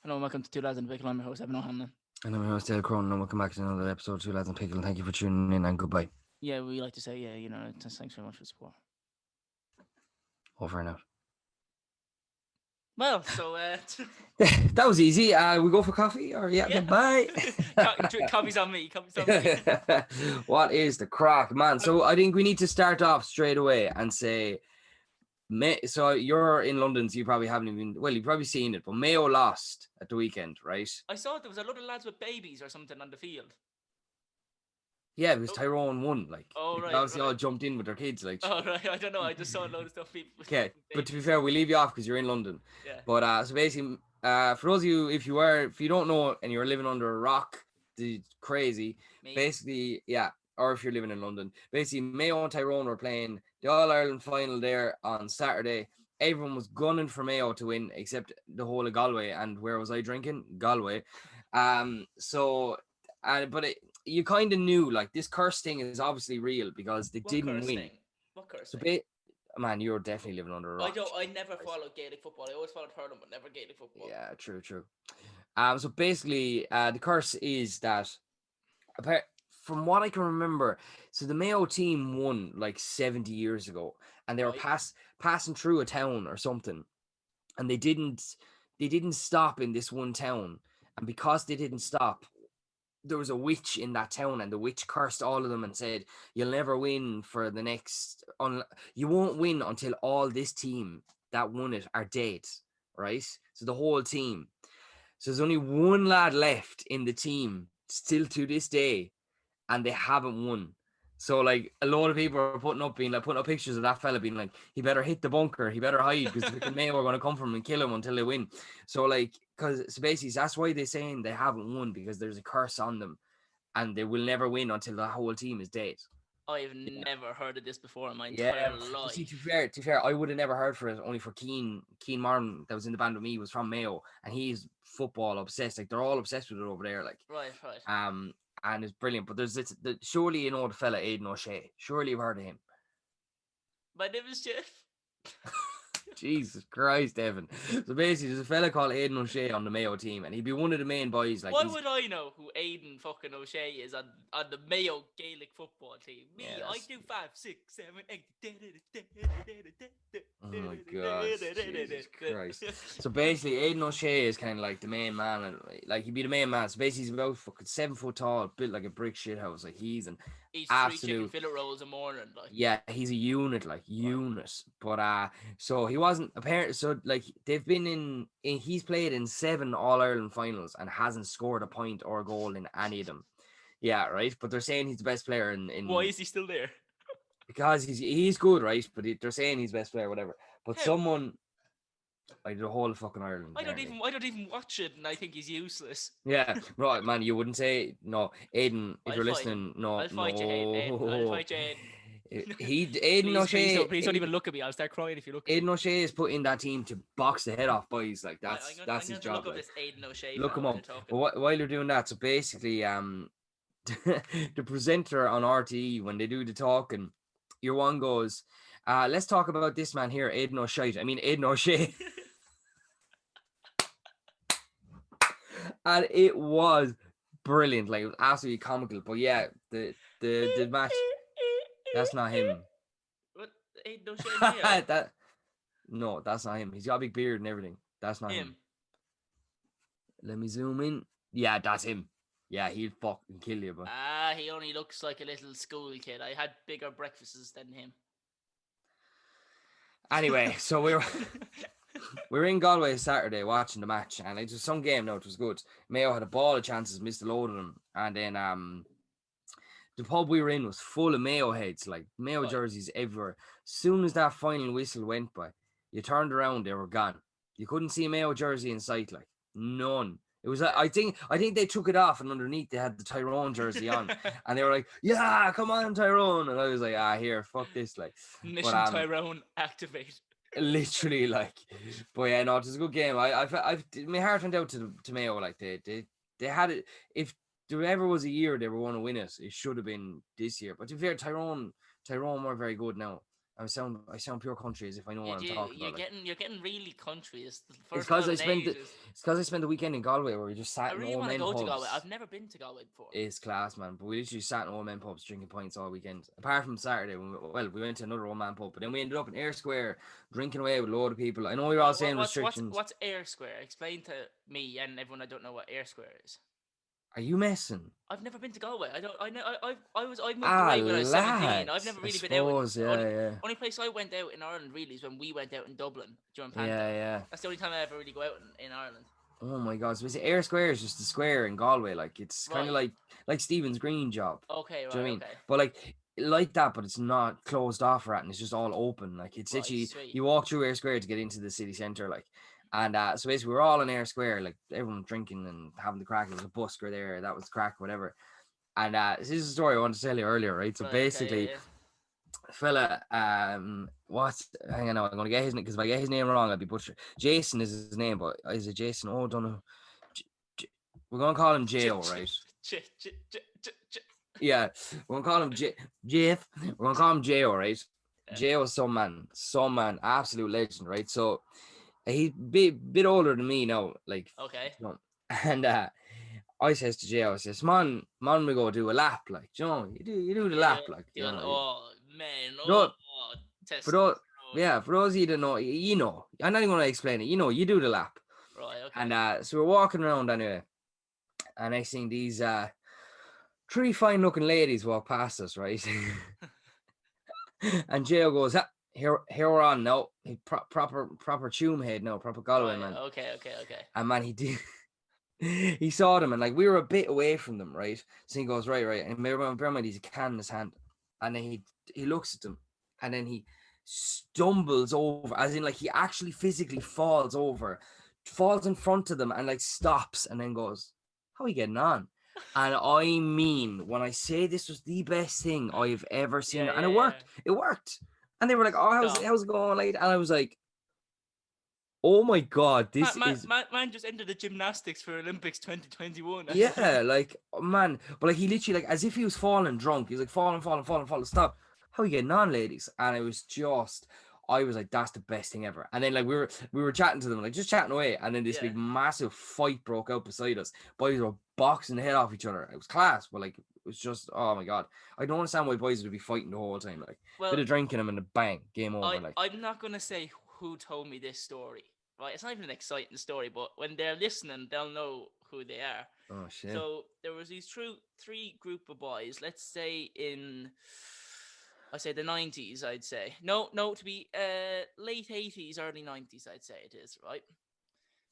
Hello and welcome to Two Lads in a Pickle. I'm your host, Evan O'Hanlon. And I'm your host, Dayl, and welcome back to another episode of Two Lads and Pickle. Thank you for tuning in, and goodbye. Yeah, we like to say, thanks very much for the support. Over and out. Well, so that was easy. We go for coffee, or yeah. goodbye. Coffee's on me. What is the crack, man? So I think we need to start off straight away and say, so you're in London, so you probably haven't even, well, you've probably seen it, but Mayo lost at the weekend, right? I saw there was a lot of lads with babies or something on the field. Yeah, it was Tyrone won, like. Right. Obviously, all jumped in with their kids, like. Oh, right. I don't know. I just saw a load of stuff. Okay, but to be fair, we leave you off because you're in London. Yeah. But so basically, for those of you, if you don't know and you're living under a rock, crazy. Me. Basically, yeah. Or if you're living in London, basically, Mayo and Tyrone were playing the All-Ireland final there on Saturday. Everyone was gunning for Mayo to win, except the whole of Galway. And where was I drinking? Galway. You kind of knew, like, this curse thing is obviously real because they didn't win. What curse so thing? Man, you're definitely living under a rock. I never followed Gaelic football. I always followed hurling, but never Gaelic football. Yeah, true. So basically, the curse is that, from what I can remember, so the Mayo team won like 70 years ago, and they were passing through a town or something, and they didn't stop in this one town, and because they didn't stop, there was a witch in that town, and the witch cursed all of them and said, "You'll never win for the next. You won't win until all this team that won it are dead." Right? So the whole team. So there's only one lad left in the team still to this day, and they haven't won. So like a lot of people are putting up pictures of that fella being like, he better hit the bunker, he better hide because the Mayo are going to come from him and kill him until they win. So like, so basically that's why they're saying they haven't won, because there's a curse on them, and they will never win until the whole team is dead. I've never heard of this before in my entire life. See, to be fair, I would have never heard for it, only for Keane Martin that was in the band with me, was from Mayo, and he's football obsessed. Like, they're all obsessed with it over there. Like, right. And it's brilliant. But there's surely you know the fella Aidan OShea. Surely you've heard of him. My name is Jeff. Jesus Christ, Evan. So basically, there's a fella called Aidan OShea on the Mayo team, and he'd be one of the main boys. Like, why would I know who Aidan fucking OShea is on the Mayo Gaelic football team? Me, I do 5, 6, 7, 8. Oh my God, Jesus Christ. So basically, Aidan OShea is kind of like the main man, and like he'd be the main man. So basically, he's about fucking 7 foot tall, built like a brick shit house. Like, he's 3 chicken fillet rolls a morning. Like, yeah, he's a unit, But so he wasn't apparent. So like they've been he's played in 7 All-Ireland finals and hasn't scored a point or a goal in any of them. Yeah, right. But they're saying he's the best player in. Why is he still there? Because he's good, right? But they're saying he's best player, whatever. But someone, like, the whole fucking Ireland. I don't even watch it, and I think he's useless. Yeah, right, man. You wouldn't say no, Aidan. If you're listening, no, I'll fight you, Aidan. I'll fight you, Aidan. Aidan OShea. Please don't even look at me. I'll start crying if you look. Aidan OShea is put in that team to box the head off boys. Like, that's his job. Look up this Aidan OShea. Look him up. But while you're doing that, so basically, the presenter on RTE, when they do the talk, and your one goes, let's talk about this man here, Aidan OShea. I mean, Aidan OShea. And it was brilliant. Like, it was absolutely comical. But yeah, the match, that's not him. What? Aidan OShea? No, that's not him. He's got a big beard and everything. That's not him. Let me zoom in. Yeah, that's him. Yeah, he'd fucking kill you, but he only looks like a little school kid. I had bigger breakfasts than him. Anyway, so we were in Galway Saturday watching the match, and it was some game. No, it was good. Mayo had a ball of chances, missed a load of them, and then the pub we were in was full of Mayo heads, like Mayo jerseys everywhere. Soon as that final whistle went by, you turned around, they were gone. You couldn't see a Mayo jersey in sight, like none. It was, I think they took it off, and underneath they had the Tyrone jersey on, and they were like, "Yeah, come on, Tyrone!" And I was like, "Here, fuck this!" Like, Mission Tyrone activate. Literally, like, but yeah, no, it was a good game. I've my heart went out to Mayo. Like, they had it. If there ever was a year they were going to win it, it should have been this year. But to be fair, Tyrone were very good now. I sound pure country as if I know You what I'm do. talking about. Like, You're getting really country. It's the it's first because time I in spent ages. the weekend in Galway where we just I sat in really old want to men go to Galway. pubs. I've never been to Galway before. It's class, man. But we literally sat in old men pubs drinking pints all weekend. Apart from Saturday, we went to another old man pub, but then we ended up in Ayr Square drinking away with a load of people. I know you're all saying restrictions. What's Ayr Square? Explain to me and everyone I don't know what Ayr Square is. Are you messing? I've never been to Galway. I don't. I know. I moved Ah, away when I was 17. I've lads. never I really been out. suppose, yeah. Only place I went out in Ireland really is when we went out in Dublin during Panta. Yeah. That's the only time I ever really go out in Ireland. Oh my God! So Ayr Square is just a square in Galway. Like it's kind of Right. like Stephen's Green job. Okay. Do you know what Right. I mean? Okay. But like that, but it's not closed off or anything. It's just all open. Like it's Right. literally Sweet. you walk through Ayr Square to get into the city centre. Like, and so basically we're all in Ayr Square. Like everyone drinking and having the crack. There was a busker there. That was crack, whatever. And this is a story I wanted to tell you earlier, right? So Right. basically. Okay, yeah. Fella, what's hang on now, I'm gonna get his name because if I get his name wrong, I'll be butchered. Jason is his name, but is it Jason? Oh, don't know. We're gonna call him J-O, right? Yeah, we're gonna call him Jeff. We're gonna call him J-O, right? Yeah. J-O, some man, absolute legend, right? So he's bit older than me now, like. Okay. You know, and I says to J-O, I says, man, we go do a lap, like, you know, you do the lap, like, you know. Oh man. No, Test. for those, for those of you that know, you know, I'm not even gonna explain it. You know, you do the lap, Right. Okay. and so we're walking around anyway, and I seen these three fine-looking ladies walk past us, right? And Joe goes, here we're on now, proper tune head now, proper Galway man. Okay. And man, he did. He saw them and like we were a bit away from them, right? So he goes, right, and bear in mind he's a can in his hand, and then he looks at them, and then he stumbles over, as in like he actually physically falls in front of them and like stops and then goes, how are you getting on? And I mean, when I say this was the best thing I've ever seen, and it worked. And they were like, oh, how's it going? Like, and I was like, oh my God, this is man just entered the gymnastics for Olympics 2021. Yeah, like man, but like he literally like as if he was falling drunk. He was like falling. Stop. How are you getting on, ladies? And it was just, I was like, that's the best thing ever. And then like we were chatting to them, like just chatting away, and then this big massive fight broke out beside us. Boys were boxing the head off each other. It was class, but like it was just, oh my God, I don't understand why boys would be fighting the whole time. Like bit of drinking them and the bang, game over. I'm not gonna say who told me this story. Right, it's not even an exciting story, but when they're listening, they'll know who they are. Oh shit! So there was these three group of boys. Let's say I say the 90s. I'd say no, to be late 80s, early 90s. I'd say it is right.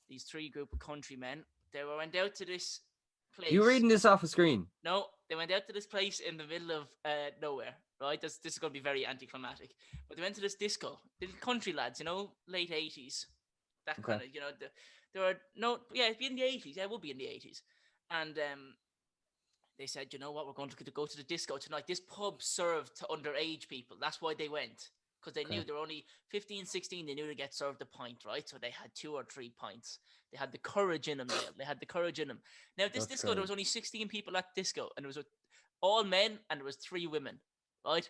These three group of countrymen. They went out to this place. You reading this off a screen? No, they went out to this place in the middle of nowhere. Right, this is going to be very anticlimactic. But they went to this disco. The country lads, you know, late 80s. That kind of, you know, there are it'd be in the 80s. Yeah, it would be in the 80s. And they said, you know what, we're going to go to the disco tonight. This pub served to underage people. That's why they went. Because they knew they were only 15, 16. They knew to get served a pint, right? So they had 2 or 3 pints. They had the courage in them, Dayl. They had the courage in them. Now, this disco, there was only 16 people at disco. And it was all men and there was 3 women, right?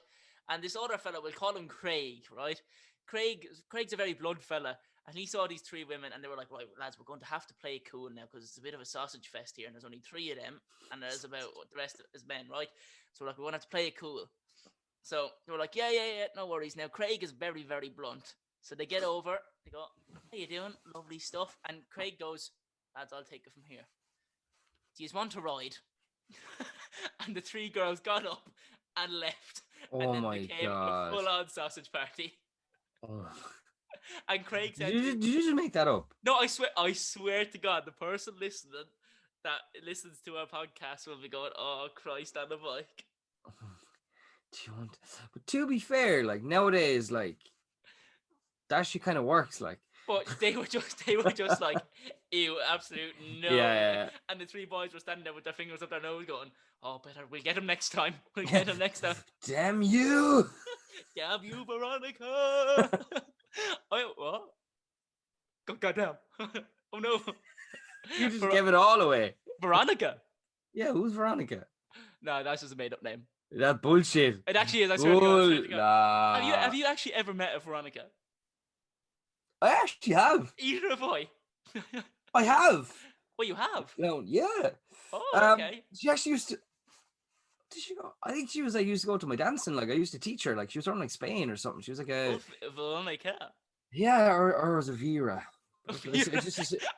And this other fella, we'll call him Craig, right? Craig's a very blunt fella. And he saw these 3 women and they were like, right, lads, we're going to have to play it cool now because it's a bit of a sausage fest here and there's only 3 of them and there's about the rest is men, right? So we're like, we're going to have to play it cool. So they were like, yeah, no worries. Now, Craig is very, very blunt. So they get over, they go, how you doing? Lovely stuff. And Craig goes, lads, I'll take it from here. Do you want to ride? And the 3 girls got up and left. Oh and then my became God. a full-on sausage party. Oh. And Craig said, did you just make that up? No, I swear to God, the person listening that listens to our podcast will be going, oh, Christ, on the bike. Do you want? But to be fair, like nowadays, like that shit kind of works, like. But they were just like, ew, absolute no. Yeah. And the 3 boys were standing there with their fingers up their nose, going, "Oh, better we'll get him next time. We'll get him next time." Damn you! Damn you, Veronica! What? God damn! Oh no! You just gave it all away. Veronica. Yeah, who's Veronica? No, that's just a made-up name. That bullshit. It actually is. I swear to God. I swear to God. Nah. Have you actually ever met a Veronica? I actually have. Either have I. I have. Well, you have. No, yeah. Oh, okay. She actually used to. Did she go? I think she was. I used to go to my dancing. Like I used to teach her. Like she was from like Spain or something. She was like a. Veronica. Yeah, or was it Vera?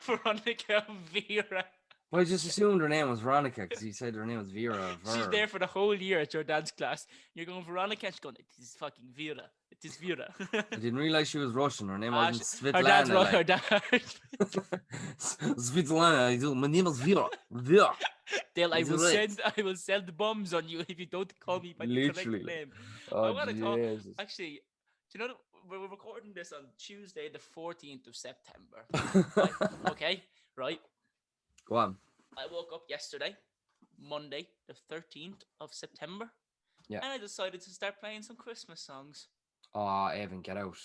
Veronica Vera. Well, I just assumed her name was Veronica because you said her name was Vera. She's there for the whole year at your dance class. You're going Veronica, and she's going, it is fucking Vera. It is Vera. I didn't realize she was Russian. Her name wasn't Svetlana. Her dad's wrong. Her dad. Svetlana. My name is Vera. Vera. Dale, I will send bombs on you if you don't call me by the correct name. Oh, I want to talk. Jesus. Actually, do you know we're recording this on Tuesday, the 14th of September. Okay, right. Go on. I woke up yesterday, Monday, the 13th of September. Yeah. And I decided to start playing some Christmas songs. Oh, Evan, get out.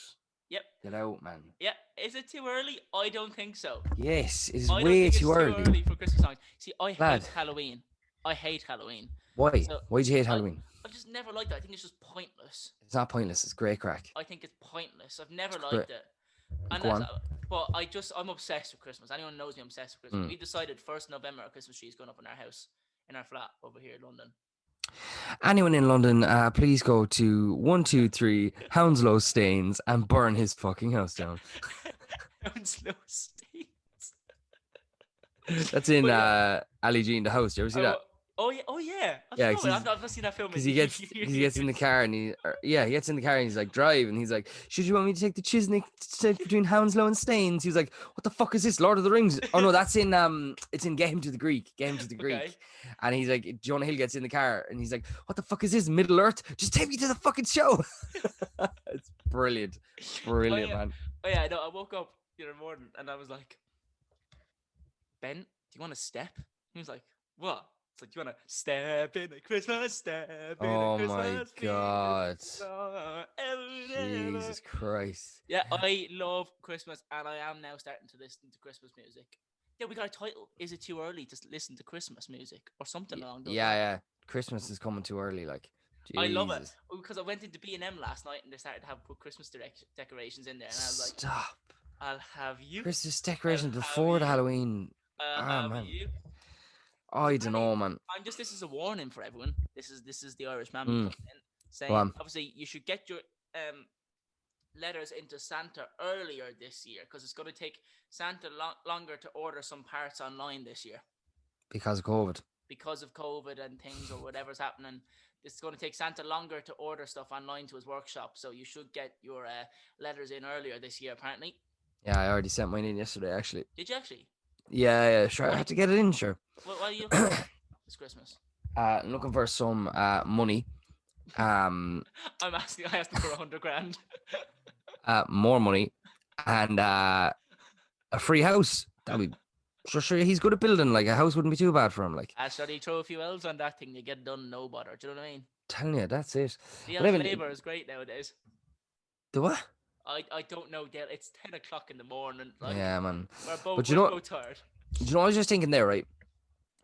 Yep. Get out, man. Yeah. Is it too early? I don't think so. Yes, it's way too early. Too early for Christmas songs. See, I hate Halloween. I hate Halloween. Why? Why do you hate Halloween? I just never liked it. I think it's just pointless. It's not pointless. It's great crack. I think it's pointless. I've never liked it. And Go on. But I'm obsessed with Christmas. Anyone knows me, I'm obsessed with Christmas. We decided 1st November our Christmas tree is going up in our house, in our flat over here in London. Anyone in London, please go to 123 Hounslow Staines and burn his fucking house down. Hounslow Staines. That's in Ali G in the House. You ever see that? Oh yeah. I've not seen that film. Because he gets in the car and he gets in the car and he's like, drive, and he's like, should you want me to take the Chiswick between Hounslow and Staines? He was like, what the fuck is this, Lord of the Rings? Oh no, that's in it's in Get Him to the Greek. Okay. And he's like, Jonah Hill gets in the car and he's like, what the fuck is this, Middle Earth? Just take me to the fucking show. It's brilliant, man. Oh yeah, I woke up the other morning and I was like, Ben, do you want to step? He was like, what? It's like, do you want to step in a Christmas, step in a Christmas? Oh my God. Jesus Christ. Yeah, I love Christmas and I am now starting to listen to Christmas music. Yeah, we got a title. Is it too early to listen to Christmas music or something along those lines? Yeah. Christmas is coming too early, like. Jesus. I love it because I went into B&M last night and they started to put Christmas decorations in there and I was like, stop. I'll have you. Christmas decorations before the Halloween. Man. You. I don't know, man. This is a warning for everyone. This is the Irish man coming in saying, obviously, you should get your letters into Santa earlier this year because it's going to take Santa longer to order some parts online this year. Because of COVID. Because of COVID and things or whatever's happening. It's going to take Santa longer to order stuff online to his workshop. So you should get your letters in earlier this year, apparently. Yeah, I already sent mine in yesterday, actually. Did you actually? Yeah, sure. I had to get it in, sure. What are you looking for this Christmas? I'm looking for some money. I asked for 100 grand. More money and a free house. That'd be sure. He's good at building. Like a house wouldn't be too bad for him. Like, so you throw a few elves on that thing, you get done, no bother. Do you know what I mean? Telling you, that's it. The elf labor is great nowadays. The what? I don't know, Dale. It's 10 o'clock in the morning. Like, yeah, man. We're both tired. Do you know what I was just thinking there, right?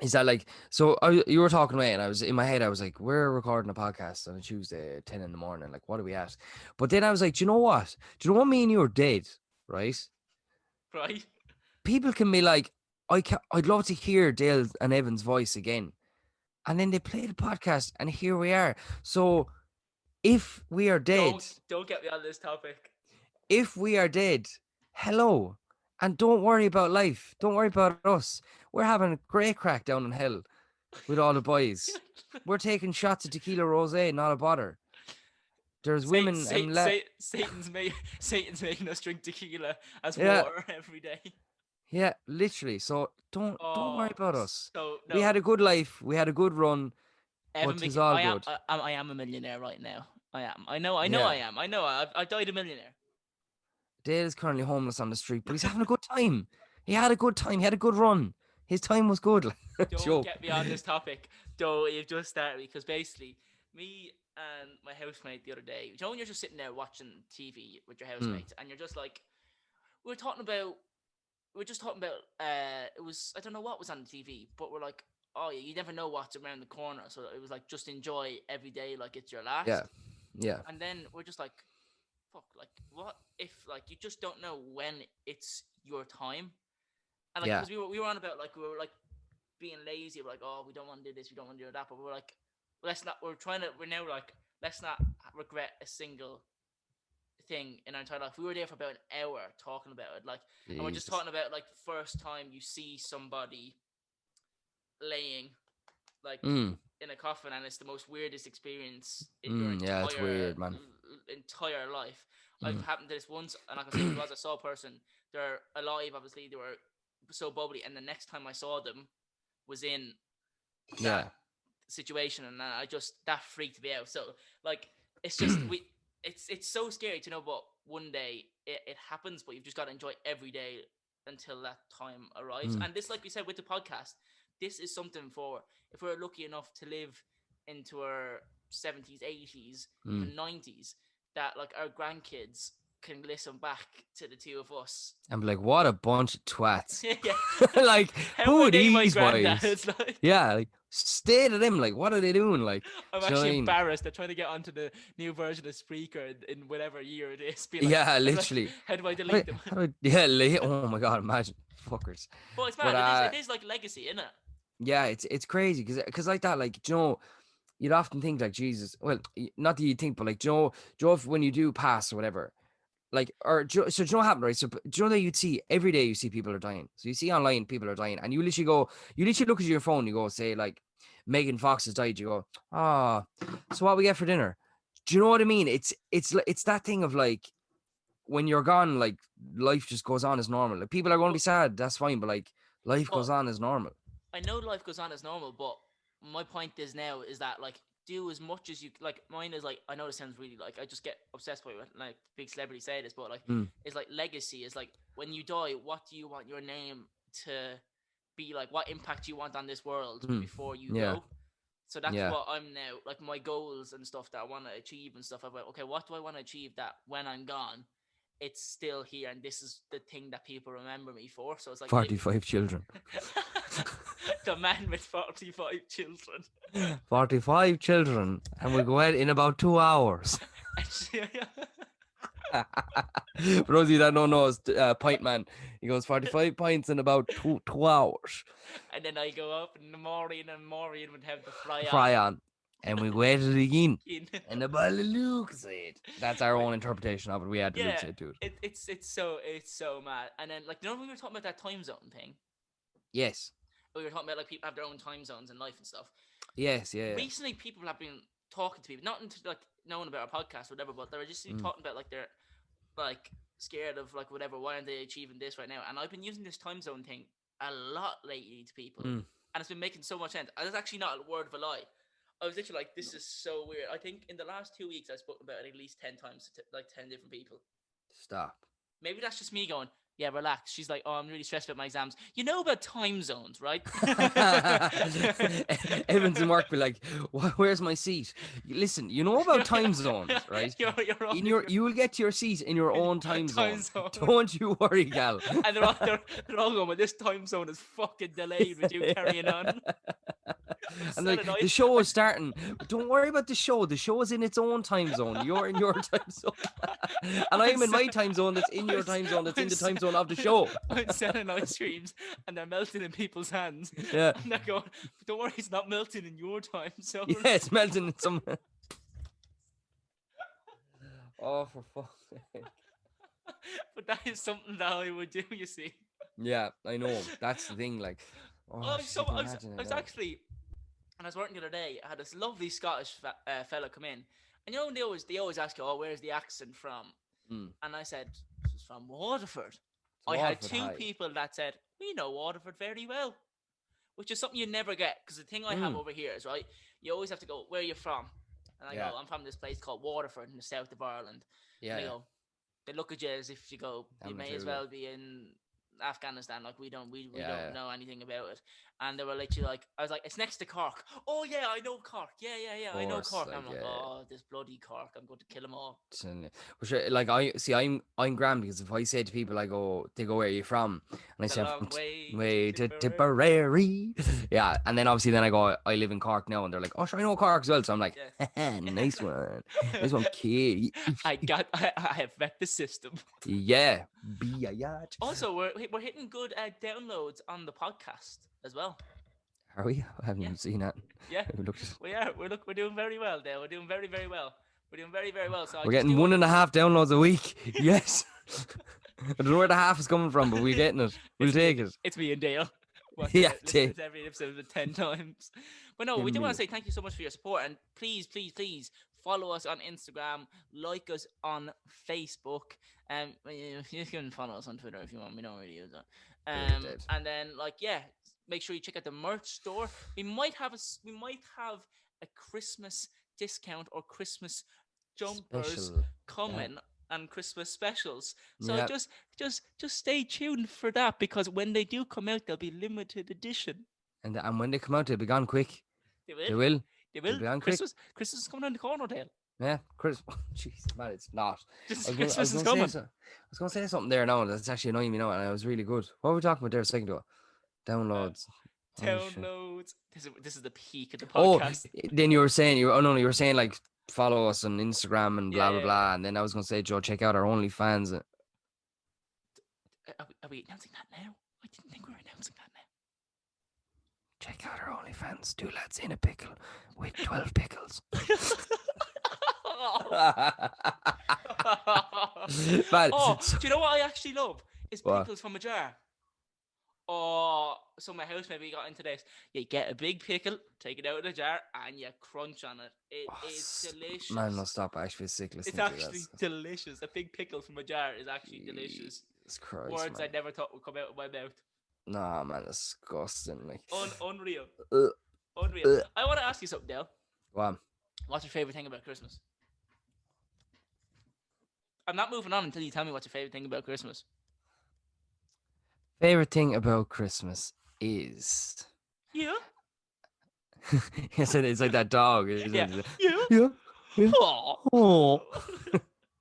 Is that like, so you were talking away and I was in my head, I was like, we're recording a podcast on a Tuesday at 10 in the morning. Like, what are we at? But then I was like, do you know what? Do you know what, me and you are dead, right? Right. People can be like, I'd love to hear Dale and Evan's voice again. And then they play the podcast and here we are. So if we are dead. Don't get me on this topic. If we are dead, hello. And don't worry about life. Don't worry about us. We're having a great crack down in hell with all the boys. We're taking shots of tequila rosé, not a bother. There's women and Satan's making us drink tequila as water every day. Yeah, literally. So don't worry about us. So, no. We had a good life. We had a good run. But it's all good. I am a millionaire right now. I am. I know I am. I know. I died a millionaire. Dale is currently homeless on the street, but he's having a good time. He had a good time. He had a good run. His time was good. Don't get me on this topic. Though you've just started because basically me and my housemate the other day, you know, when you're just sitting there watching TV with your housemate and you're just like, we were talking about we're just talking about it was, I don't know what was on the TV, but we're like, oh yeah, you never know what's around the corner, so it was like just enjoy every day like it's your last. Yeah. Yeah. And then we're just like, fuck, like what if like you just don't know when it's your time. And like, Yeah. because we were on about like, we were like being lazy, we're like, oh, we don't want to do this, we don't want to do that, but we're like, let's not, we're now like, let's not regret a single thing in our entire life. We were there for about an hour talking about it, like, and we're just Jesus. talking about like the first time you see somebody laying like in a coffin, and it's the most weirdest experience in your Yeah, it's weird, man. entire life. I've happened to this once, and like I said, it was, I saw a person, they're alive, obviously, they were so bubbly, and the next time I saw them was in that situation, and I just, that freaked me out. So like, it's just it's so scary to know, but one day it happens, but you've just got to enjoy every day until that time arrives. And this, like we said with the podcast, this is something for, if we're lucky enough to live into our 70s, 80s, even 90s, that like our grandkids can listen back to the two of us. I'm like, what a bunch of twats. Yeah. Like, How who are are they my these boys? granddads? Like, Yeah, like, stay to them. Like, what are they doing? Like, I'm actually embarrassed. They're trying to get onto the new version of Spreaker in whatever year it is. Be like, yeah, literally. How do I delete them? Oh my god, imagine fuckers. But it's mad. It is like legacy, isn't it? Yeah, it's crazy because like that, like, you know, you'd often think like, Jesus. Well, not that you think, but like, Joe, if when you do pass or whatever, like, or so do you know what happened, right? So do you know that you'd see every day, you see people are dying. So you see online people are dying, and you literally look at your phone, you go, say like, Megan Fox has died. You go, so what we get for dinner? Do you know what I mean? It's that thing of like, when you're gone, like, life just goes on as normal. Like, people are going to be sad, that's fine, but like, life goes on as normal. I know life goes on as normal, but my point is now is that like, do as much as you like. Mine is like, I know this sounds really like, I just get obsessed by it, like big celebrities say this, but like, it's like legacy is like, when you die, what do you want your name to be like? What impact do you want on this world before you go? So that's what I'm now, like, my goals and stuff that I want to achieve and stuff. I'm like, okay, what do I want to achieve that when I'm gone, it's still here, and this is the thing that people remember me for. So it's like 45 children. The man with 45 children. 45 children, and we go out in about 2 hours. For those of you that don't know, it's Pint Man. He goes 45 pints in about 2 hours. And then I go up in the morning, and Maureen would have the fry on. And we wait it again. And the bottle of Luke said. That's our own interpretation of it. We had to Luke say it too. It's so mad. And then, like, you know when we were talking about that time zone thing? Yes. We were talking about like, people have their own time zones in life and stuff. Yes, yeah. Recently, people have been talking to people, not into like knowing about our podcast or whatever, but they're just talking about like, they're like scared of like whatever. Why aren't they achieving this right now? And I've been using this time zone thing a lot lately to people, and it's been making so much sense. And it's actually not a word of a lie. I was literally like, this is so weird. I think in the last 2 weeks, I've spoken about it at least 10 times to like 10 different people. Stop. Maybe that's just me going, yeah, relax. She's like, oh, I'm really stressed about my exams. You know about time zones, right? Evans and Mark be like, where's my seat? Listen, you know about time zones, right? You will get to your seat in your own time zone. Don't you worry, gal. And they're all going, well, this time zone is fucking delayed with you carrying on. And like, the show is starting. Don't worry about the show. The show is in its own time zone. You're in your time zone. And I'm in my time zone that's in your time zone that's in the time zone of the show. I'm selling ice creams and they're melting in people's hands. Yeah. And they're going, don't worry, it's not melting in your time zone. Yeah, it's melting in some... Oh, for fuck's sake. But that is something that I would do, you see. Yeah, I know. That's the thing, like... I was actually... And I was working the other day, I had this lovely Scottish fella come in. And you know, they always ask you, oh, where's the accent from? And I said, this is from Waterford. I had two people that said, we know Waterford very well. Which is something you never get. Because the thing I have over here is, right, you always have to go, where are you from? And I go, I'm from this place called Waterford in the south of Ireland. Yeah. And they look at you as if you go, you may as well be in Afghanistan. Like, we don't know anything about it. And they were literally like, I was like, it's next to Cork. Oh yeah, I know Cork. Yeah, I know course, Cork. like I'm like, oh, this bloody Cork. I'm going to kill them all. But sure, like I see, I'm grand because if I say to people, I go, they go, where are you from? And I It's a say, I'm from long way way to to Tipperary. Tipperary. Yeah, and then obviously then I go, I live in Cork now, and they're like, oh, sure, I know Cork as well. So I'm like, nice one, kid. I have met the system. Yeah, be a yacht. Also, we're hitting good downloads on the podcast as well. Are we? I haven't Yeah. even seen that. Yeah, We looked we are. We're doing very well there. We're doing very, very well. We're doing very, very well. So I We're just getting do want 1.5 downloads a week. Yes. I don't know where the half is coming from, but we're getting it. We'll take it. It's me and Dale. Yeah, Listening to every episode 10 times. But no, we do want to say thank you so much for your support. And please, please, please follow us on Instagram. Like us on Facebook. You can follow us on Twitter if you want. We don't really use that. And then, make sure you check out the merch store. We might have a Christmas discount or Christmas jumpers coming and Christmas specials. So just stay tuned for that, because when they do come out, they'll be limited edition. And when they come out, they'll be gone quick. They will. They will. They will. Be gone Christmas is coming around the corner, Dale. Yeah, Christmas. Jeez, man, it's not. Christmas is coming. I was going to say something there now that's actually annoying me now, and it was really good. What were we talking about there a second ago? Downloads. Downloads. This is the peak of the podcast. Oh, then you were saying you were saying like follow us on Instagram and blah blah blah, and then I was going to say, Joe, check out our OnlyFans. Are we announcing that now? I didn't think we were announcing that now. Check out our OnlyFans. 2 lads in a pickle with 12 pickles. Man, do you know what I actually love? Is pickles from a jar. Oh, so my housemate, we got into this. You get a big pickle, take it out of the jar, and you crunch on it. It is delicious. Man, no, stop. I actually feel sick listening to that. It's actually delicious. A big pickle from a jar is actually delicious. Christ, words man. I never thought would come out of my mouth. Nah, man, disgusting. Like unreal. Unreal. I want to ask you something, Dale. Wow. What's your favorite thing about Christmas? I'm not moving on until you tell me what's your favorite thing about Christmas. Favorite thing about Christmas is yes, it's like that dog. Yeah. Oh.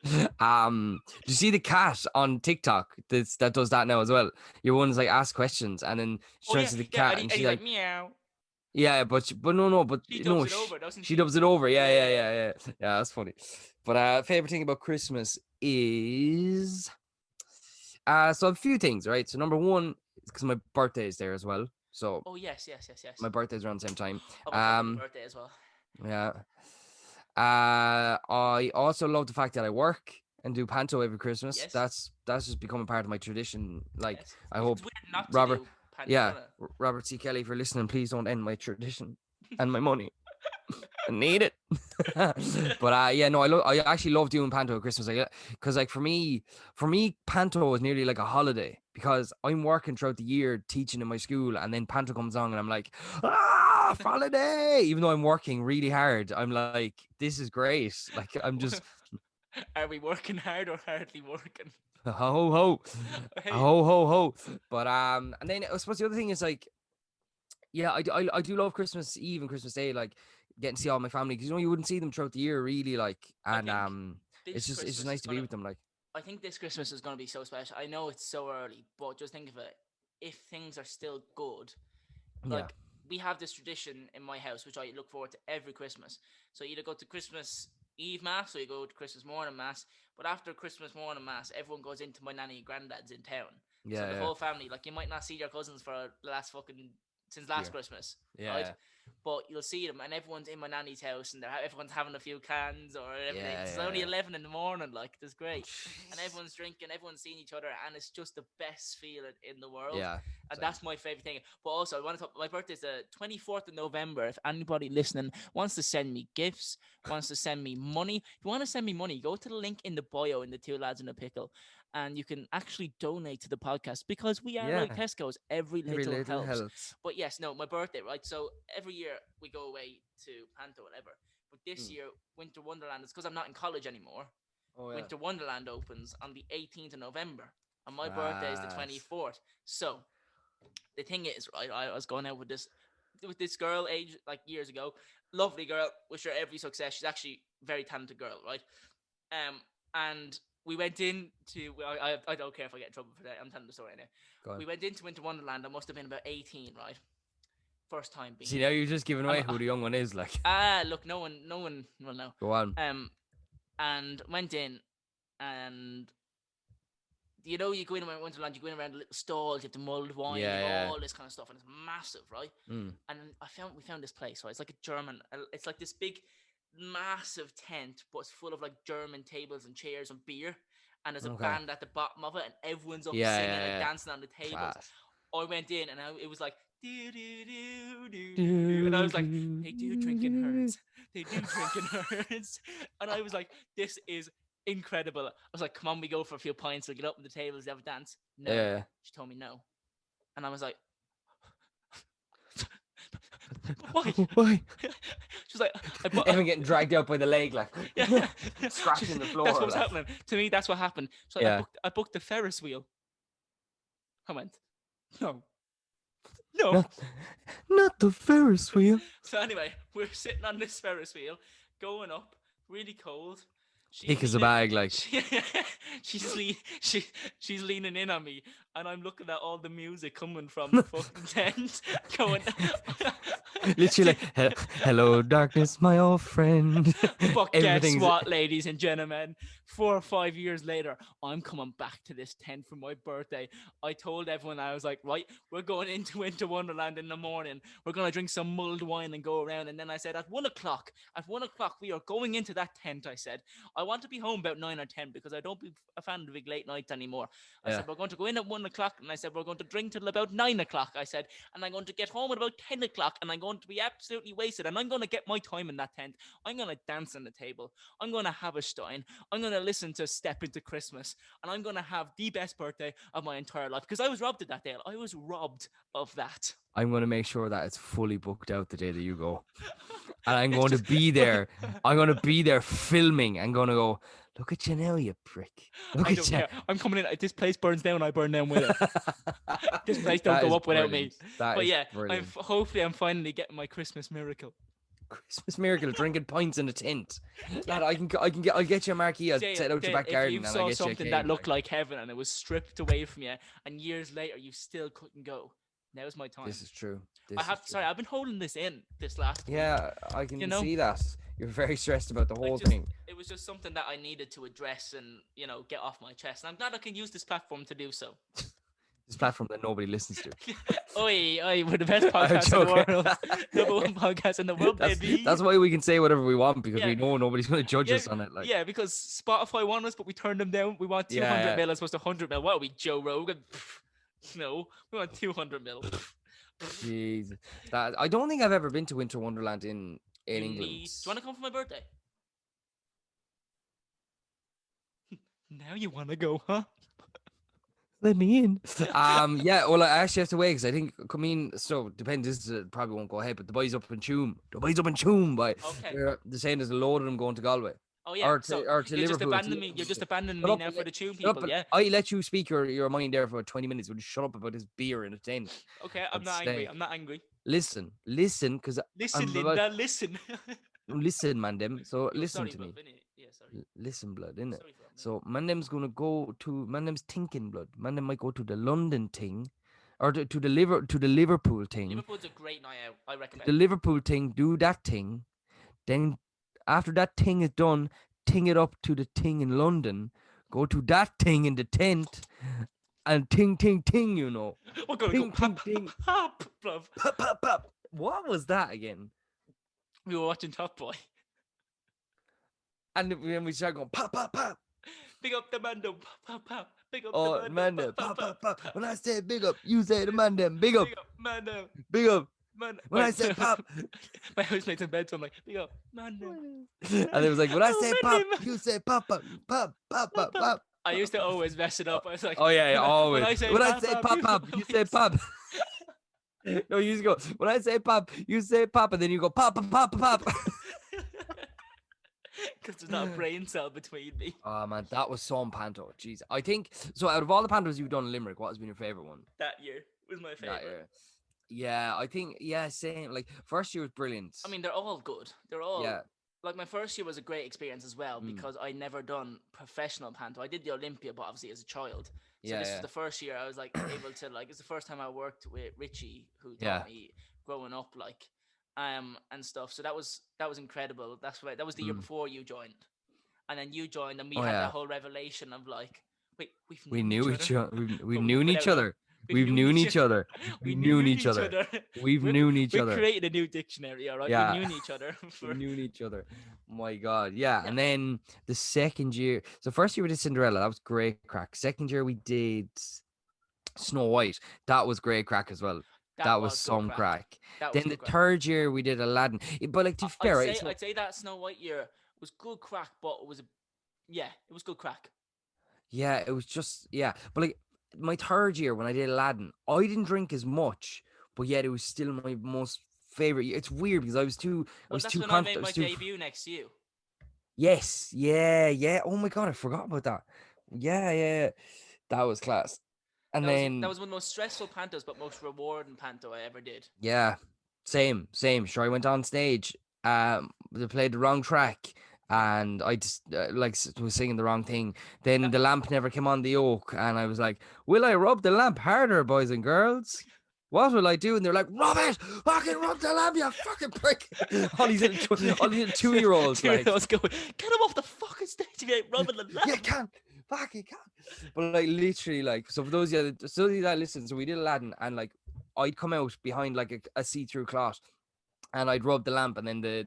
Do you see the cat on TikTok that does that now as well? Your one's like ask questions and then she turns to the cat and she's like meow. Yeah, but she dubs it over, doesn't she dubs it over. Yeah, that's funny. But favorite thing about Christmas is so a few things, right? So number one is because my birthday is there as well. So yes. My birthday's around the same time. My birthday as well. Yeah. I also love the fact that I work and do panto every Christmas. Yes. That's just become a part of my tradition. Like I hope Robert, Robert C. Kelly, for listening, please don't end my tradition and my money. I need it. But I actually love doing panto at Christmas. Because like for me panto is nearly like a holiday, because I'm working throughout the year teaching in my school, and then panto comes on and I'm like, holiday. Even though I'm working really hard, I'm like, this is great. Like I'm just Are we working hard or hardly working? Ho ho ho ho ho. But and then I suppose the other thing is like, I do love Christmas Eve and Christmas Day, like getting to see all my family, because you wouldn't see them throughout the year really, like, and it's just nice to be with them. Like I think this Christmas is going to be so special. I know it's so early, but just think of it, if things are still good, like we have this tradition in my house which I look forward to every Christmas. So you either go to Christmas Eve Mass or you go to Christmas morning Mass, but after Christmas morning Mass everyone goes into my nanny and granddad's in town. So the whole family, like, you might not see your cousins for since last Christmas, right? But you'll see them, and everyone's in my nanny's house, and everyone's having a few cans or everything. It's only 11 in the morning, like, it's great, and everyone's drinking, everyone's seeing each other, and it's just the best feeling in the world. And that's my favorite thing. But also, I want to talk. My birthday is the 24th of November. If anybody listening wants to send me gifts, wants to send me money, if you want to send me money, go to the link in the bio in the Two Lads in a Pickle, and you can actually donate to the podcast, because we are like Tesco's. Every little helps. But yes, no, my birthday, right? So every year we go away to Panto, whatever. But this year, Winter Wonderland, is because I'm not in college anymore. Winter Wonderland opens on the 18th of November, and my birthday is the 24th. So the thing is, right, I was going out with this girl years ago, lovely girl, wish her every success. She's actually a very talented girl, right? And we went into I don't care if I get in trouble for that. I'm telling the story now. We went into Winter Wonderland. I must have been about 18, right? First time being. See, now you're just giving away who the young one is, like. Look, no one will know. Go on. And went in, and you know, you go in Wonderland, you go in around the little stalls, you have the mulled wine, all this kind of stuff, and it's massive, right? And we found this place, right? It's like a German, it's like this big, massive tent, but it's full of like German tables and chairs and beer, and there's a band at the bottom of it, and everyone's up singing and dancing on the tables. Class. I went in, and it was like, and I was like, they do drink in herds, and I was like, this is incredible. I was like, come on, we go for a few pints, we'll get up on the tables, have a dance. No. Yeah. She told me no. And I was like, why? She's like, even getting dragged out by the leg, like scratching the floor. That's what was happening. To me, that's what happened. So I booked the Ferris wheel. I went, no. Not the Ferris wheel. So anyway, we're sitting on this Ferris wheel, going up, really cold. Thick as a bag, like. She's leaning in on me, and I'm looking at all the music coming from the fucking tent, going. Literally, hello, darkness, my old friend. But guess what, ladies and gentlemen? 4 or 5 years later, I'm coming back to this tent for my birthday. I told everyone, I was like, right, we're going into Winter Wonderland in the morning. We're going to drink some mulled wine and go around. And then I said, at 1 o'clock, we are going into that tent, I said. I want to be home about 9 or 10 because I don't be a fan of the big late nights anymore. I said, we're going to go in at 1 o'clock. And I said, we're going to drink till about 9 o'clock, I said. And I'm going to get home at about 10 o'clock. And I'm going to be absolutely wasted. And I'm going to get my time in that tent. I'm going to dance on the table. I'm going to have a stein. I'm going to listen to Step Into Christmas. And I'm going to have the best birthday of my entire life. Because I was robbed of that, Dale. I was robbed of that. I'm going to make sure that it's fully booked out the day that you go. And I'm going to be there. I'm going to be there filming. I'm going to go, look at you now, you prick. Look I don't care. I'm coming in. This place burns down, I burn down with it. This place don't go up without me. But yeah, hopefully I'm finally getting my Christmas miracle. Christmas miracle, drinking pints in a tent. Lad, I'll get you a marquee. I'll set out your back garden. If you saw something that looked like heaven and it was stripped away from you, and years later you still couldn't go, now's my time. This is true. Sorry, I've been holding this in this last week. Yeah, I can see that. You're very stressed about the whole thing. It was just something that I needed to address and, get off my chest. And I'm glad I can use this platform to do so. This platform that nobody listens to. Oi, we're the best podcast in the world. Number one podcast in the world, baby. That's why we can say whatever we want, because we know nobody's going to judge us on it. Yeah, because Spotify want us, but we turned them down. We want 200 mil as opposed to 100 mil. What are we, Joe Rogan? No, we want 200 mil. Jeez. I don't think I've ever been to Winter Wonderland in England. Do you want to come for my birthday? Now you want to go, huh? Let me in. Yeah, well, I actually have to wait because I think so depends. This probably won't go ahead, but the boys up in Tuam. They're saying there's a load of them going to Galway. Oh yeah, or to Liverpool. You're just abandoning me now for the Tuam people. Yeah, I let you speak your mind there for about 20 minutes. Would you shut up about this beer in a tent? Okay, I'm not angry. Listen, because Linda, listen. Listen, man, them. So listen to me. Yeah, sorry. Listen, blood, innit? So Mandem's gonna go to Mandem's thinking, blood. Mandem might go to the London thing, or to the Liverpool thing. Liverpool's a great night out. I recommend. The Liverpool thing, do that thing, then after that thing is done, ting it up to the thing in London. Go to that thing in the tent, and ting. We're gonna go pop, bruv. Pop. What was that again? We were watching Top Boy. And then we started going pop. Big up the Mando, pop. Big up the Mando, pop. When I say big up, you say the Mando, big up. Big up, Mando. Big up. Man. When I say pop. My housemate's in bed, so I'm like, big up, Mando. And it was like, when I say pop, you say pop. I used to always mess it up. I was like, oh yeah, always. When I say pop, you say pop. No, you just go, when I say pop, you say pop, and then you go pop. Because there's not a brain cell between me. Oh man, that was some panto. Jeez, I think so. Out of all the pantos you've done in Limerick, what has been your favorite one? That year was my That favorite. era. Yeah, I think same. Like first year was brilliant. I mean, they're all good. They're all Yeah. like my first year was a great experience as well Mm. because I never done professional panto. I did the Olympia, but obviously as a child. So Yeah, this was yeah. the first year I was like able to like. It's the first time I worked with Richie, who Yeah. taught me growing up, like, and stuff. So that was incredible. That was the year Mm. before you joined, and then you joined, and we Oh had that yeah. whole revelation of like, wait, we've We known each knew other, each other. We've but known each without other. we've We've known known each each other. we We've known knew each each other. other. We've known each We other. created a new dictionary, all right? Yeah. We knew each other We for knew each other. My God. Yeah. yeah. And then the second year. So first year we did Cinderella. That was great crack. Second year we did Snow White. That was great crack as well. That That was was good some crack. crack. That was Then good the crack. third year we did Aladdin. But like to be fair, right? So I'd say that Snow White year was good crack, but it was it was good crack. yeah, it was just But like my third year when I did Aladdin, I didn't drink as much, but yet it was still my most favorite. It's weird because I was Well, that's too when I confident. made I my was too. debut next to you. Yes, yeah. Oh my God, I forgot about that. Yeah. That was class. And That then was one of the most stressful pantos, but most rewarding panto I ever did. yeah, same. Sure, I went on stage. They played the wrong track, and I just was singing the wrong thing. Then That the lamp never came on the oak, and I was like, "Will I rub the lamp harder, boys and girls? What will I do?" And they're like, "Rub it! Fucking rub the lamp, you fucking prick!" all these little 2-year-olds like, I was going, get him off the fucking stage if you ain't rubbing the lamp. "Yeah, can, fuck it, can." But like literally, like, so for those of you that listen, so we did Aladdin, and like I'd come out behind like a see-through cloth, and I'd rub the lamp, and then the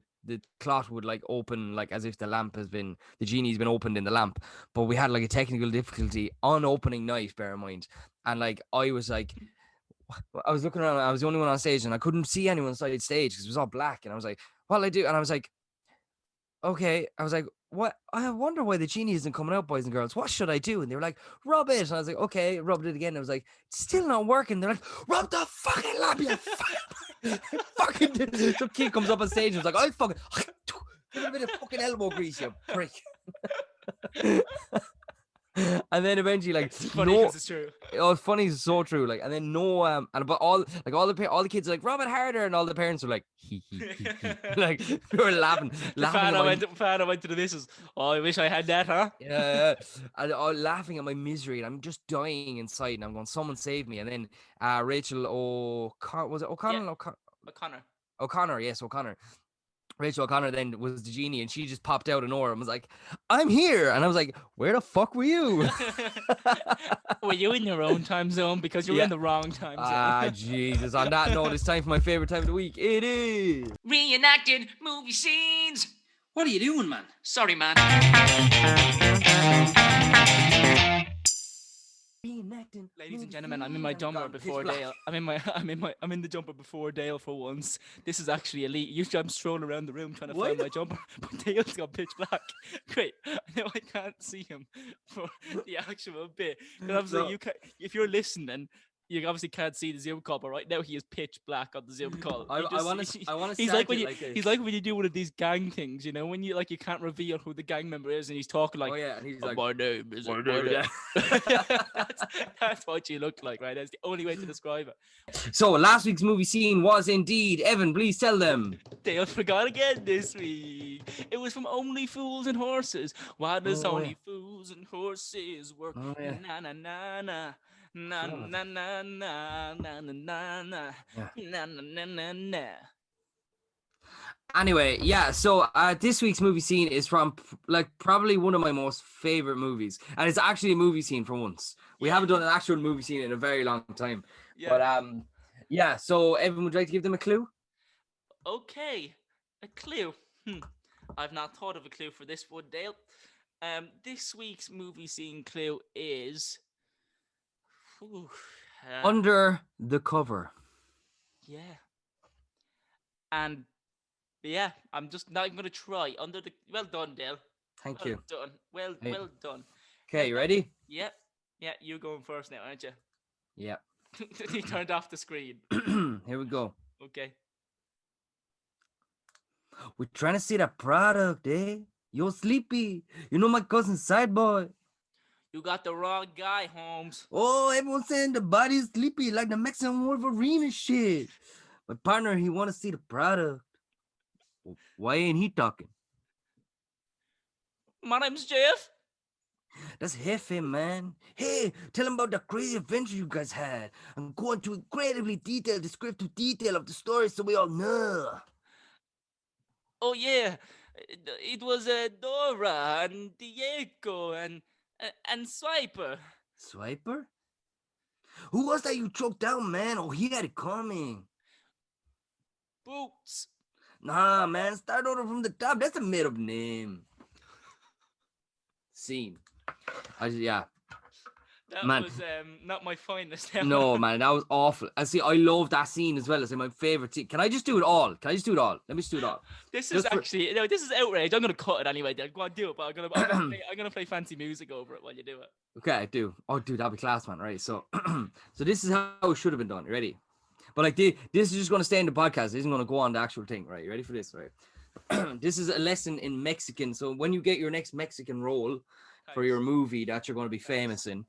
cloth would like open, like as if the genie's been opened in the lamp. But we had like a technical difficulty on opening night, bear in mind. And like I was looking around, I was the only one on stage, and I couldn't see anyone side stage because it was all black. And I was like, what'll I do? And I was like, okay. I was like, what? I wonder why the genie isn't coming out, boys and girls. What should I do? And they were like, rub it. And I was like, okay, rubbed it again. I was like, it's still not working. They're like, rub the fucking lamp, you fucking. Some kid comes up on stage and was like, I fucking give it a bit of fucking elbow grease, you prick. And then eventually, like, It's funny because it's true. Oh, it's funny, it's so true. Like, and then and but all the kids are like, rub it harder, and all the parents were like, he. Like, we were laughing. The fan I went to the missus. Oh, I wish I had that, huh? Yeah, and laughing at my misery, and I'm just dying inside, and I'm going, someone save me. And then Rachel was it O'Connell? Yeah. O'Connor, yes, O'Connor. Rachel O'Connor then was the genie, and she just popped out of nowhere and was like, I'm here. And I was like, where the fuck were you? Were you in your own time zone? Because you're in the wrong time zone. Ah, Jesus. On that note, it's time for my favorite time of the week. It is reenacted movie scenes. What are you doing, man? Sorry, man. reenacting. Ladies and gentlemen, I'm in my jumper before Dayl. I'm in the jumper before Dayl for once. This is actually elite. Usually I'm strolling around the room trying to find my jumper, but Dayl's got pitch black. Great. Now I can't see him for the actual bit. But obviously if you're listening, you obviously can't see the Zoom call, but right now he is pitch black on the Zoom call. I want to. He's like when he's like when you do one of these gang things, you know, when you can't reveal who the gang member is, and he's talking like, oh yeah, and he's like, my name is my name. Yeah. That's what you look like, right? That's the only way to describe it. So last week's movie scene was indeed Evan. Please tell them. Dale forgot again this week. It was from Only Fools and Horses. Why does only fools and horses work? Oh, yeah. Na na na na. Na na na na na na na na na na na na. Anyway, yeah. So this week's movie scene is from like probably one of my most favorite movies, and it's actually a movie scene for once. We haven't done an actual movie scene in a very long time. Yeah. But yeah. So Evan, would you like to give them a clue? Okay, a clue. I've not thought of a clue for this one, Dale. This week's movie scene clue is. Under the cover. Yeah. And yeah, I'm just not even gonna try. Under the well done, Dale. Thank you. Done. Well done. Okay, you ready? Yep. Yeah, you're going first now, aren't you? Yep. He turned off the screen. Here we go. Okay. We're trying to see that product, eh? You're sleepy. You know my cousin side boy. You got the wrong guy, Holmes. Oh, everyone's saying the body's sleepy like the Mexican Wolverine and shit. My partner, he want to see the product. Why ain't he talking? My name's Jeff. That's Hefe, man. Hey, tell him about the crazy adventure you guys had. I'm going to incredibly detailed descriptive detail of the story so we all know. Oh yeah, it was Dora and Diego and Swiper. Swiper? Who was that you choked down, man? Oh, he had it coming. Boots. Nah, man, start over from the top. That's a made-up name. Scene. Yeah. That Man. was not my finest. No, man, that was awful. I see. I love that scene as well. It's my favorite scene. Can I just do it all? Let me just do it all. This is actually no. This is outrage. I'm gonna cut it anyway. Go on, do it. But I'm gonna play fancy music over it while you do it. Okay, I do. Oh, dude, that'd be class, man. Right. So, so this is how it should have been done. You ready? But like, this is just gonna stay in the podcast. This isn't gonna go on the actual thing. Right? You ready for this? Right. This is a lesson in Mexican. So when you get your next Mexican role for your movie that you're going to be famous in,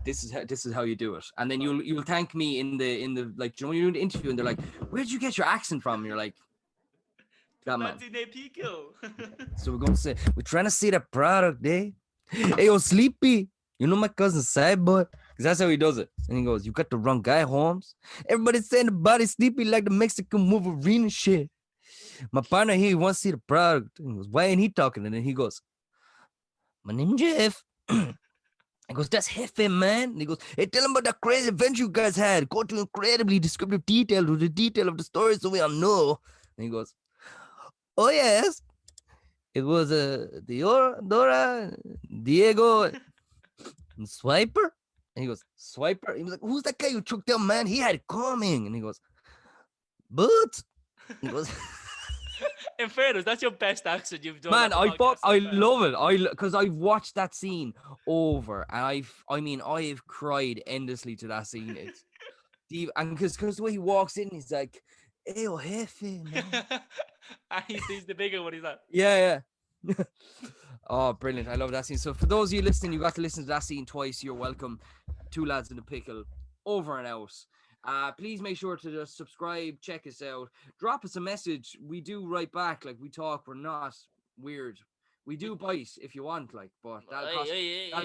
this is how you do it. And then you'll thank me in the like, you know, when you're doing the interview and they're like, where did you get your accent from? And you're like, that man. So we're going to say, we're trying to see the product, eh? Hey, yo, Sleepy, you know my cousin Cyborg? Because that's how he does it. And he goes, you got the wrong guy, Holmes. Everybody's saying the body's sleepy like the Mexican Wolverine and shit. My partner here, he wants to see the product. And he goes, why ain't he talking? And then he goes, my name's Jeff. He goes, that's Hefe, man. And he goes, hey, tell him about that crazy adventure you guys had. Go to incredibly descriptive detail to the detail of the story so we all know. And he goes, oh, yes. It was Dora, Diego, and Swiper. And he goes, Swiper? He was like, who's that guy you choked down, man? He had it coming. And he goes, but... He goes... In fairness, that's your best accent you've done. Man, I love it. Because I've watched that scene over, and I've cried endlessly to that scene. It's deep, and because the way he walks in, he's like, "Hey, oh, Hefe, man." And he sees the bigger one. He's like, yeah. Oh, brilliant! I love that scene. So for those of you listening, you got to listen to that scene twice. You're welcome. Two Lads in a Pickle, over and out. Please make sure to just subscribe, check us out, drop us a message. We do write back, like we talk. We're not weird. We do bite if you want, like, but that'll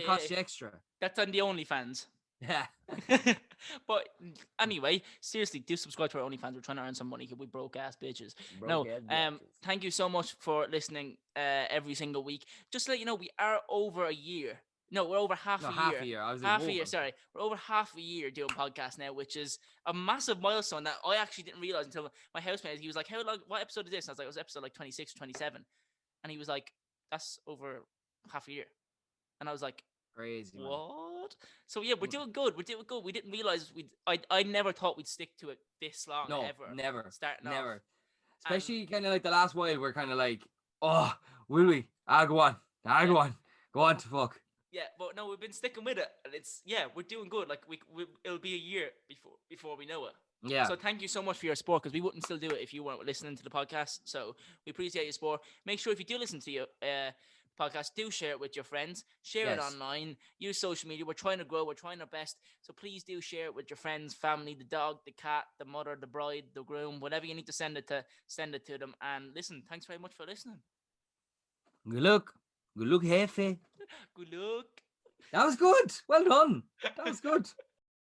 cost you extra. That's on the OnlyFans. Yeah. But anyway, seriously, do subscribe to our OnlyFans. We're trying to earn some money. We broke ass bitches. Thank you so much for listening every single week. Just to let you know, we are over a year. No, we're over half a year. Half a year. Sorry, we're over half a year doing podcasts now, which is a massive milestone that I actually didn't realize until my housemate. He was like, "How long? What episode is this?" And I was like, "It was episode like 26, 27," and he was like, "That's over half a year," and I was like, "Crazy, man. What?" So yeah, we're doing good. We didn't realize I never thought we'd stick to it this long. No, ever. Never. Never. Especially kind of like the last while, we're kind of like, "Oh, will we? Go on. Go on to fuck." Yeah, but no, we've been sticking with it, and we're doing good. Like it'll be a year before we know it. Yeah. So thank you so much for your support, because we wouldn't still do it if you weren't listening to the podcast. So we appreciate your support. Make sure if you do listen to your podcast, do share it with your friends. Share it online. Use social media. We're trying to grow. We're trying our best. So please do share it with your friends, family, the dog, the cat, the mother, the bride, the groom, whatever you need to send it to them. And listen, thanks very much for listening. Good luck, Hefe. Good luck. That was good. Well done. That was good.